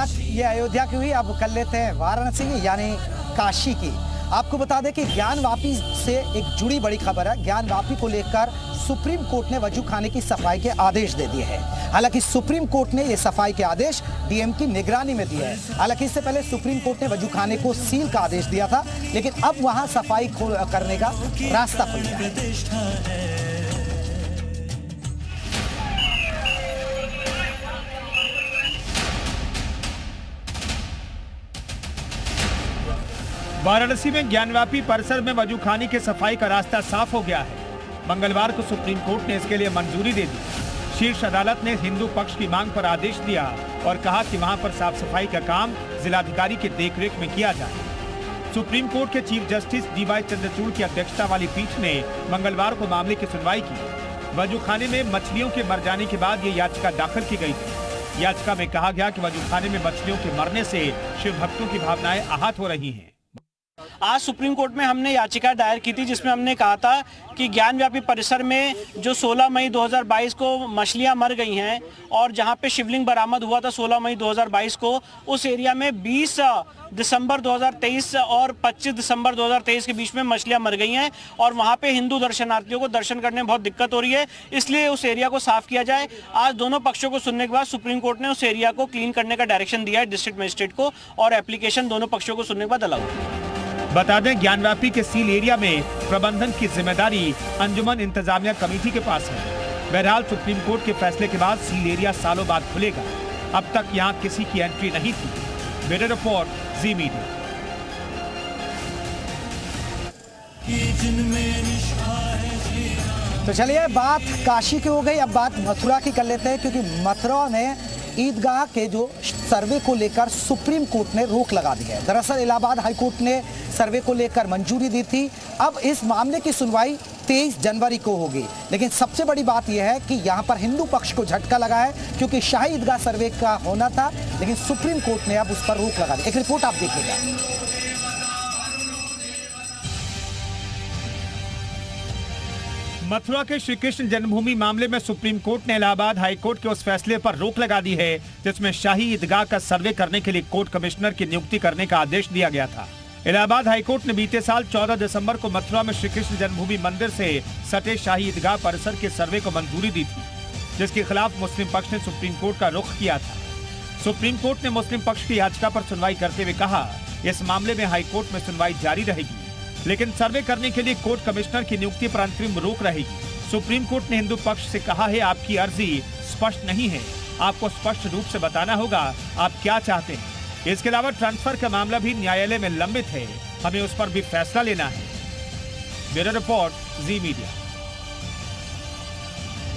बात ये अयोध्या की हुई, अब कर लेते हैं वाराणसी की यानी काशी की। आपको बता दें कि ज्ञानवापी से एक जुड़ी बड़ी खबर है। ज्ञानवापी को लेकर सुप्रीम कोर्ट ने वजू खाने की सफाई के आदेश दे दिए हैं। हालांकि सुप्रीम कोर्ट ने ये सफाई के आदेश डीएम की निगरानी में दिए हैं। हालांकि इससे पहले सुप्रीम कोर्ट ने वजू खाने को सील का आदेश दिया था, लेकिन अब वहां सफाई करने का रास्ता खुल गया है। वाराणसी में ज्ञानवापी परिसर में वजूखाने की सफाई का रास्ता साफ हो गया है। मंगलवार को सुप्रीम कोर्ट ने इसके लिए मंजूरी दे दी। शीर्ष अदालत ने हिंदू पक्ष की मांग पर आदेश दिया और कहा कि वहां पर साफ सफाई का काम जिलाधिकारी की देखरेख में किया जाए। सुप्रीम कोर्ट के चीफ जस्टिस डीवाई चंद्रचूड़ की अध्यक्षता वाली पीठ ने मंगलवार को मामले की सुनवाई की। वजूखाने में मछलियों के मर जाने के बाद ये याचिका दाखिल की गई थी। याचिका में कहा गया कि वजूखाने में मछलियों के मरने से शिव भक्तों की भावनाएं आहत हो रही हैं। आज सुप्रीम कोर्ट में हमने याचिका दायर की थी, जिसमें हमने कहा था कि ज्ञानव्यापी परिसर में जो 16 मई 2022 को मछलियां मर गई हैं और जहां पे शिवलिंग बरामद हुआ था 16 मई 2022 को, उस एरिया में 20 दिसंबर 2023 और 25 दिसंबर 2023 के बीच में मछलियां मर गई हैं और वहां पे हिंदू दर्शनार्थियों को दर्शन करने में बहुत दिक्कत हो रही है। इसलिए उस एरिया को साफ किया जाए। आज दोनों पक्षों को सुनने के बाद सुप्रीम कोर्ट ने उस एरिया को क्लीन करने का डायरेक्शन दिया है डिस्ट्रिक्ट मजिस्ट्रेट को, और एप्लीकेशन दोनों पक्षों को सुनने के बाद अलाउ। बता दें, ज्ञानवापी के सील एरिया में प्रबंधन की जिम्मेदारी अंजुमन इंतजामिया कमेटी के पास है। बहरहाल सुप्रीम कोर्ट के फैसले के बाद सील एरिया सालों बाद खुलेगा। अब तक यहां किसी की एंट्री नहीं थी। ब्यूरो रिपोर्ट, जी मीडिया। तो चलिए, बात काशी की हो गई, अब बात मथुरा की कर लेते हैं, क्योंकि मथुरा में ईदगाह के जो सर्वे को लेकर सुप्रीम कोर्ट ने रोक लगा दी है। दरअसल इलाहाबाद हाईकोर्ट ने सर्वे को लेकर मंजूरी दी थी। अब इस मामले की सुनवाई 23 जनवरी को होगी। लेकिन सबसे बड़ी बात यह है कि यहां पर हिंदू पक्ष को झटका लगा है, क्योंकि शाही ईदगाह सर्वे का होना था, लेकिन सुप्रीम कोर्ट ने अब उस पर रोक लगा दी। एक रिपोर्ट आप देखिएगा। मथुरा के श्री कृष्ण जन्मभूमि मामले में सुप्रीम कोर्ट ने इलाहाबाद हाईकोर्ट के उस फैसले पर रोक लगा दी है, जिसमें शाही ईदगाह का सर्वे करने के लिए कोर्ट कमिश्नर की नियुक्ति करने का आदेश दिया गया था। इलाहाबाद हाईकोर्ट ने बीते साल 14 दिसंबर को मथुरा में श्री कृष्ण जन्मभूमि मंदिर से सटे शाही ईदगाह परिसर के सर्वे को मंजूरी दी थी, जिसके खिलाफ मुस्लिम पक्ष ने सुप्रीम कोर्ट का रुख किया था। सुप्रीम कोर्ट ने मुस्लिम पक्ष की याचिका पर सुनवाई करते हुए कहा, इस मामले में हाईकोर्ट में सुनवाई जारी रहेगी, लेकिन सर्वे करने के लिए कोर्ट कमिश्नर की नियुक्ति पर अंतरिम रोक रहेगी। सुप्रीम कोर्ट ने हिंदू पक्ष से कहा है, आपकी अर्जी स्पष्ट नहीं है, आपको स्पष्ट रूप से बताना होगा आप क्या चाहते हैं। इसके अलावा ट्रांसफर का मामला भी न्यायालय में लंबित है, हमें उस पर भी फैसला लेना है। ब्यूरो रिपोर्ट, जी मीडिया।